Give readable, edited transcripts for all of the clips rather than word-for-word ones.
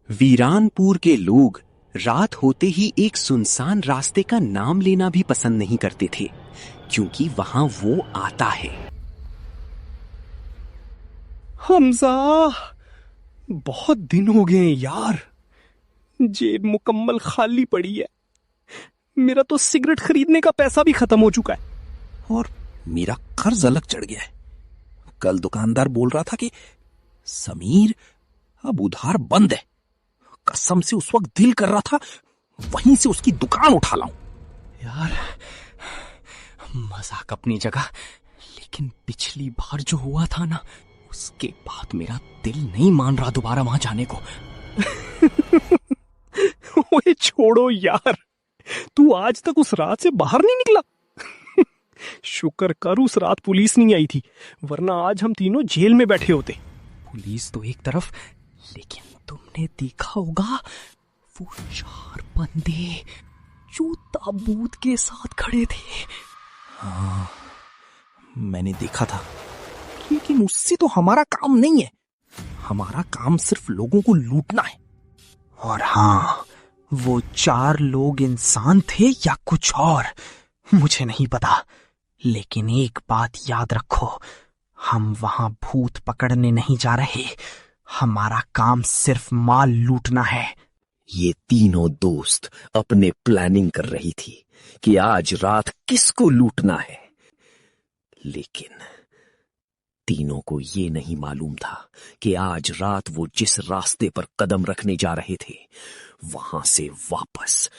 वीरानपुर के लोग रात होते ही एक सुनसान रास्ते का नाम लेना भी पसंद नहीं करते थे, क्योंकि वहां वो आता है। हमजा, बहुत दिन हो गए यार, जेब मुकम्मल खाली पड़ी है। मेरा तो सिगरेट खरीदने का पैसा भी खत्म हो चुका है और मेरा कर्ज अलग चढ़ गया है। कल दुकानदार बोल रहा था कि समीर अब उधार बंद है। कसम से उस वक्त दिल कर रहा था वहीं से उसकी दुकान उठा लाऊं। यार, मजाक अपनी जगह, लेकिन पिछली बार जो हुआ था ना, उसके बाद मेरा दिल नहीं मान रहा दोबारा वहां जाने को। ओए छोड़ो यार, तू आज तक उस रात से बाहर नहीं निकला। शुक्र कर उस रात पुलिस नहीं आई थी, वरना आज हम तीनों जेल में बैठे होते। पुलिस तो एक तरफ, लेकिन तुमने देखा होगा वो 4 बंदे जो ताबूत के साथ खड़े थे। हाँ, मैंने देखा था, लेकिन उससे तो हमारा काम नहीं है। हमारा काम सिर्फ लोगों को लूटना है। और हाँ, वो 4 लोग इंसान थे या कुछ और, मुझे नहीं पता, लेकिन एक बात याद रखो, हम वहां भूत पकड़ने नहीं जा रहे। हमारा काम सिर्फ माल लूटना है। ये तीनों दोस्त अपने प्लानिंग कर रही थी कि आज रात किसको लूटना है, लेकिन तीनों को ये नहीं मालूम था कि आज रात वो जिस रास्ते पर कदम रखने जा रहे थे, वहां से वापस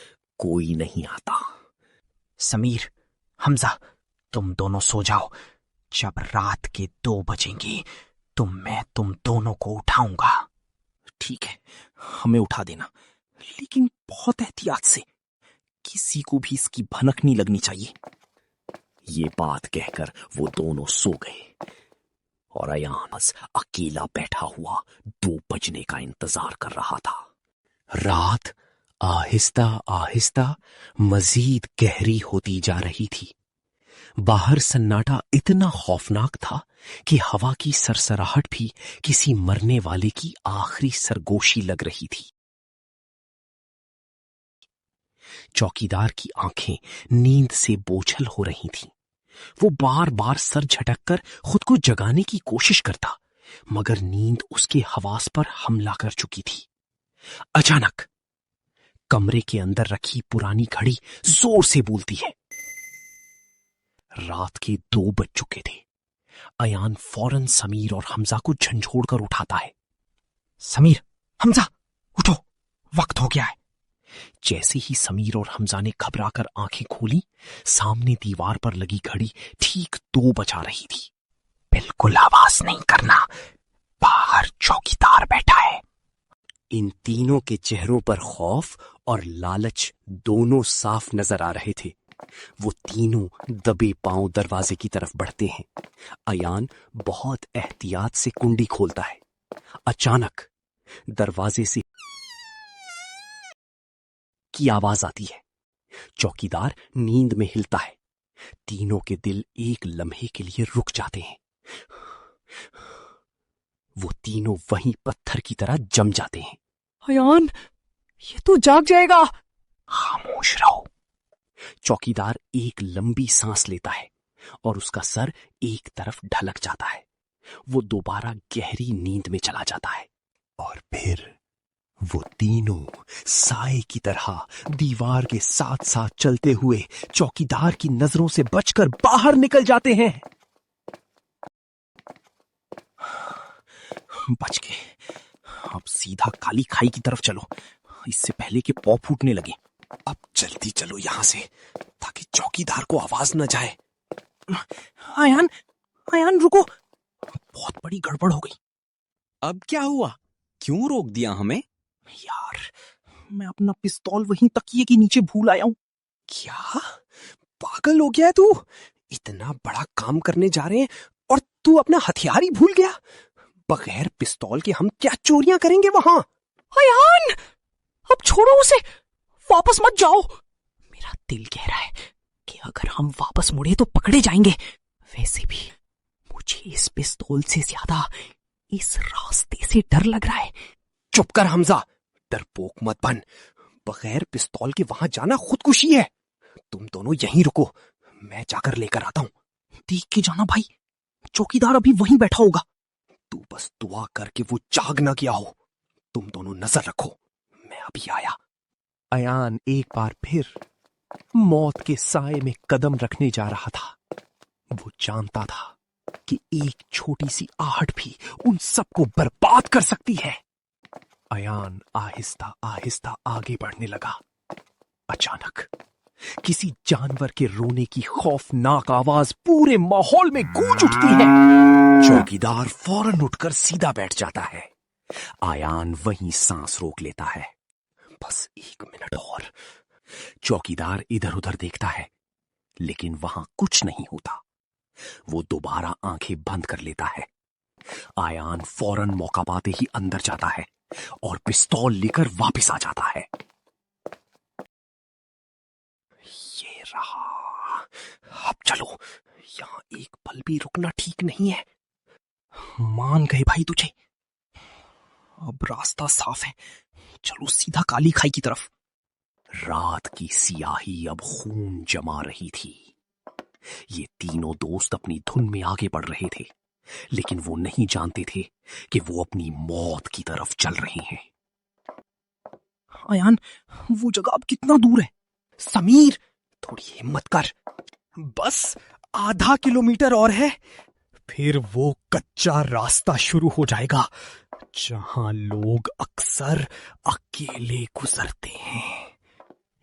कोई नहीं आता। समीर, हमजा, तुम दोनों सो जाओ। जब रात के 2 बजेंगे तो मैं तुम दोनों को उठाऊंगा। ठीक है, हमें उठा देना, लेकिन बहुत एहतियात से। किसी को भी इसकी भनक नहीं लगनी चाहिए। ये बात कहकर वो दोनों सो गए और अयान अकेला बैठा हुआ 2 बजने का इंतजार कर रहा था। रात आहिस्ता आहिस्ता मजीद गहरी होती जा रही थी। बाहर सन्नाटा इतना खौफनाक था कि हवा की सरसराहट भी किसी मरने वाले की आखिरी सरगोशी लग रही थी। चौकीदार की आंखें नींद से बोझल हो रही थीं। वो बार बार सर झटककर खुद को जगाने की कोशिश करता, मगर नींद उसके हवास पर हमला कर चुकी थी। अचानक कमरे के अंदर रखी पुरानी घड़ी जोर से बोलती है। रात के 2 बज चुके थे। अयान फौरन समीर और हमजा को झंझोड़कर उठाता है। समीर, हमजा, उठो, वक्त हो गया है। जैसे ही समीर और हमजा ने घबराकर आंखें खोली, सामने दीवार पर लगी घड़ी ठीक 2 बजा रही थी। बिल्कुल आवाज नहीं करना, बाहर चौकीदार बैठा है। इन तीनों के चेहरों पर खौफ और लालच दोनों साफ नजर आ रहे थे। वो तीनों दबे पांव दरवाजे की तरफ बढ़ते हैं। अयान बहुत एहतियात से कुंडी खोलता है। अचानक दरवाजे से की आवाज आती है। चौकीदार नींद में हिलता है। तीनों के दिल एक लम्हे के लिए रुक जाते हैं। वो तीनों वहीं पत्थर की तरह जम जाते हैं। अयान, ये तो जाग जाएगा। खामोश रहो। चौकीदार एक लंबी सांस लेता है और उसका सर एक तरफ ढलक जाता है। वो दोबारा गहरी नींद में चला जाता है और फिर वो तीनों साए की तरह दीवार के साथ साथ चलते हुए चौकीदार की नजरों से बचकर बाहर निकल जाते हैं। बच गए। अब सीधा काली खाई की तरफ चलो, इससे पहले कि पौ फूटने लगे। अब जल्दी चलो यहां से, ताकि चौकीदार को आवाज न जाए। आयान रुको, बहुत बड़ी गड़बड़ हो गई। अब क्या हुआ? क्यों रोक दिया हमें? यार, मैं अपना पिस्तौल वहीं तकिए के नीचे भूल आया हूं। क्या पागल हो गया है तू? इतना बड़ा काम करने जा रहे हैं और तू अपना हथियार ही भूल गया? बगैर पिस्तौल के हम क्या चोरियां करेंगे वहां? अयान, अब छोड़ो उसे, वापस मत जाओ। मेरा दिल कह रहा है कि अगर हम वापस मुड़े तो पकड़े जाएंगे। वैसे भी मुझे इस पिस्तौल से ज्यादा इस रास्ते से डर लग रहा है। चुप कर हमजा, डरपोक मत बन। बगैर पिस्तौल के वहां जाना खुदकुशी है। तुम दोनों यहीं रुको, मैं जाकर लेकर आता हूं। देख के जाना भाई, चौकीदार अभी वहीं बैठा होगा। तू बस दुआ करके वो जाग ना गया हो। तुम दोनों नजर रखो, मैं अभी आया। अयान एक बार फिर मौत के साए में कदम रखने जा रहा था। वो जानता था कि एक छोटी सी आहट भी उन सबको बर्बाद कर सकती है। अयान आहिस्ता आहिस्ता आगे बढ़ने लगा। अचानक किसी जानवर के रोने की खौफनाक आवाज पूरे माहौल में गूंज उठती है। चौकीदार फौरन उठकर सीधा बैठ जाता है। अयान वहीं सांस रोक लेता है। बस 1 मिनट और। चौकीदार इधर उधर देखता है, लेकिन वहां कुछ नहीं होता। वो दोबारा आंखें बंद कर लेता है। अयान फौरन मौका पाते ही अंदर जाता है और पिस्तौल लेकर वापस आ जाता है। ये रहा। अब चलो, यहां एक पल भी रुकना ठीक नहीं है। मान गए भाई तुझे। अब रास्ता साफ है, चलो सीधा काली खाई की तरफ। रात की सियाही अब खून जमा रही थी। ये तीनों दोस्त अपनी धुन में आगे बढ़ रहे थे, लेकिन वो नहीं जानते थे कि वो अपनी मौत की तरफ चल रहे हैं। अयान, वो जगह अब कितना दूर है? समीर, थोड़ी हिम्मत कर। बस आधा किलोमीटर और है, फिर वो कच्चा रास्ता शुरू हो जाएगा जहां लोग अक्सर अकेले गुजरते हैं।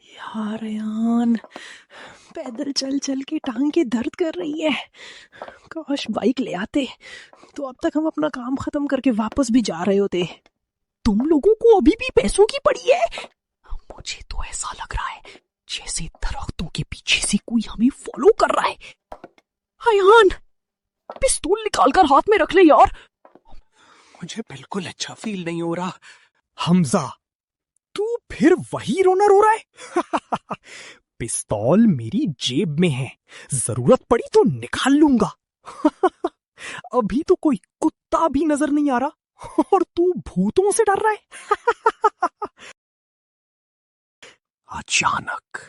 यार अयान, पैदल चल चल के टांगे दर्द कर रही है। काश बाइक ले आते तो अब तक हम अपना काम खत्म करके वापस भी जा रहे होते। तुम लोगों को अभी भी पैसों की पड़ी है। मुझे तो ऐसा लग रहा है जैसे दरख्तों के पीछे से कोई हमें फॉलो कर रहा है। अयान, पिस्तौल निकालकर हाथ में रख ले यार। मुझे बिल्कुल अच्छा फील नहीं हो रहा। हमजा, तू फिर वही रोना रो रहा है? पिस्तौल मेरी जेब में है, जरूरत पड़ी तो निकाल लूंगा। अभी तो कोई कुत्ता भी नजर नहीं आ रहा और तू भूतों से डर रहा है। अचानक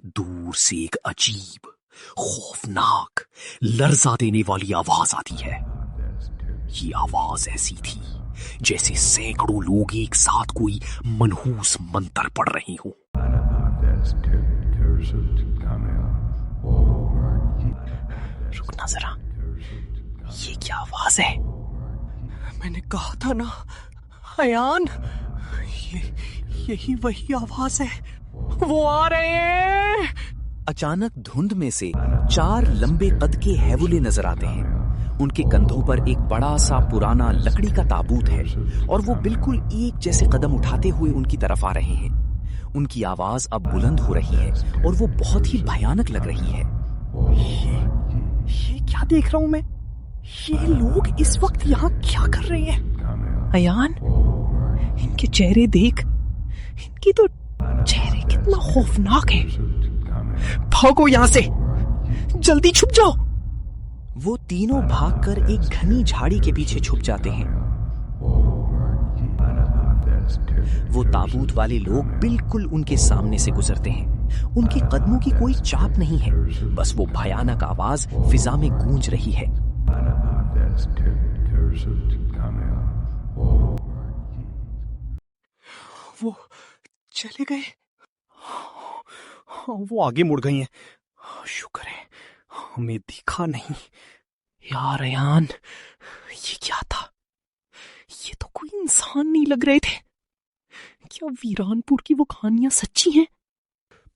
दूर से एक अजीब, खौफनाक, लर्जा देने वाली आवाज आती है। ये आवाज ऐसी थी जैसे सैकड़ों लोग एक साथ कोई मनहूस मंत्र पढ़ रहे हो। रुकना जरा, ये क्या आवाज है? मैंने कहा था ना अयान, यही वही आवाज है। वो आ रहे हैं। अचानक धुंध में से 4 लंबे कद के हैवुले नजर आते हैं। उनके कंधों पर एक बड़ा सा पुराना लकड़ी का ताबूत है और वो बिल्कुल एक जैसे कदम उठाते हुए उनकी तरफ आ रहे हैं। उनकी आवाज अब बुलंद हो रही है और वो बहुत ही भयानक लग रही है। ये क्या देख रहा हूं मैं? ये लोग इस वक्त यहाँ क्या कर रहे हैं? अयान, इनके चेहरे देख, इनकी तो चेहरे कितना खौफनाक है। भागो यहां से, जल्दी छुप जाओ। वो तीनों भागकर एक घनी झाड़ी के पीछे छुप जाते हैं। वो ताबूत वाले लोग बिल्कुल उनके सामने से गुजरते हैं। उनके कदमों की कोई चाप नहीं है, बस वो भयानक आवाज फिजा में गूंज रही है। वो चले गए। वो आगे मुड़ गई हैं। शुक्र है हमें दिखा नहीं। यार अयान, ये क्या था? ये तो कोई इंसान नहीं लग रहे थे। क्या वीरानपुर की वो कहानियां सच्ची हैं?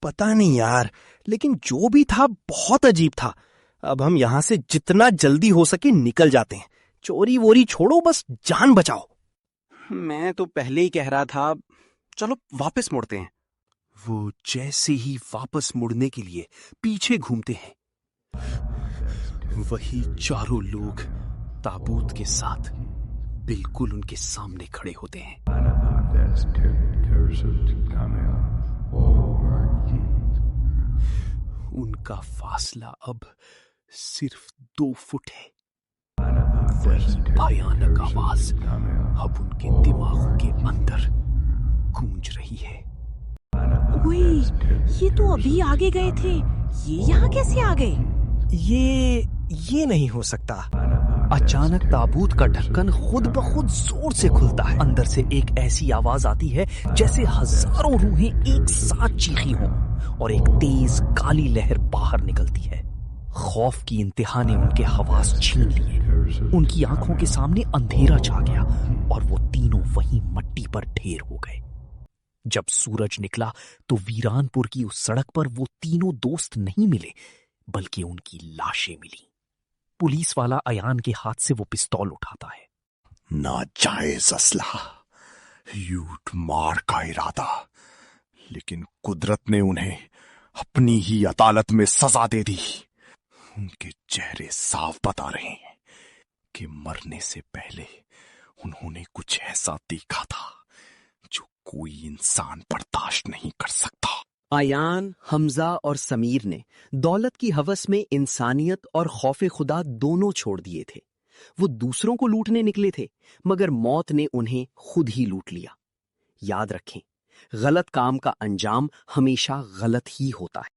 पता नहीं यार, लेकिन जो भी था बहुत अजीब था। अब हम यहां से जितना जल्दी हो सके निकल जाते हैं। चोरी वोरी छोड़ो, बस जान बचाओ। मैं तो पहले ही कह रहा था, चलो वापस मुड़ते हैं। वो जैसे ही वापस मुड़ने के लिए पीछे घूमते हैं, वही चारों लोग ताबूत के साथ बिल्कुल उनके सामने खड़े होते हैं। उनका फासला अब सिर्फ 2 फुट है। वही भयानक आवाज अब उनके दिमागों के अंदर गूंज रही है। ओए, ये तो अभी आगे गए थे, ये यहाँ कैसे आ गए? ये नहीं हो सकता। अचानक ताबूत का ढक्कन खुद ब खुद जोर से खुलता है। अंदर से एक ऐसी आवाज आती है जैसे हजारों रूहें एक साथ चीखी हों और एक तेज काली लहर बाहर निकलती है। खौफ की इंतहा ने उनके हवास छीन लिए। उनकी आंखों के सामने अंधेरा छा गया और वो तीनों वहीं मट्टी पर ढेर हो गए। जब सूरज निकला तो वीरानपुर की उस सड़क पर वो तीनों दोस्त नहीं मिले, बल्कि उनकी लाशें मिली। पुलिस वाला अयान के हाथ से वो पिस्तौल उठाता है। नाजायज असला, लूट मार का इरादा, लेकिन कुदरत ने उन्हें अपनी ही अदालत में सजा दे दी। उनके चेहरे साफ बता रहे हैं कि मरने से पहले उन्होंने कुछ ऐसा देखा था जो कोई इंसान बर्दाश्त नहीं कर सकता। आयान, हमजा और समीर ने दौलत की हवस में इंसानियत और खौफे खुदा दोनों छोड़ दिए थे। वो दूसरों को लूटने निकले थे, मगर मौत ने उन्हें खुद ही लूट लिया। याद रखें, गलत काम का अंजाम हमेशा गलत ही होता है।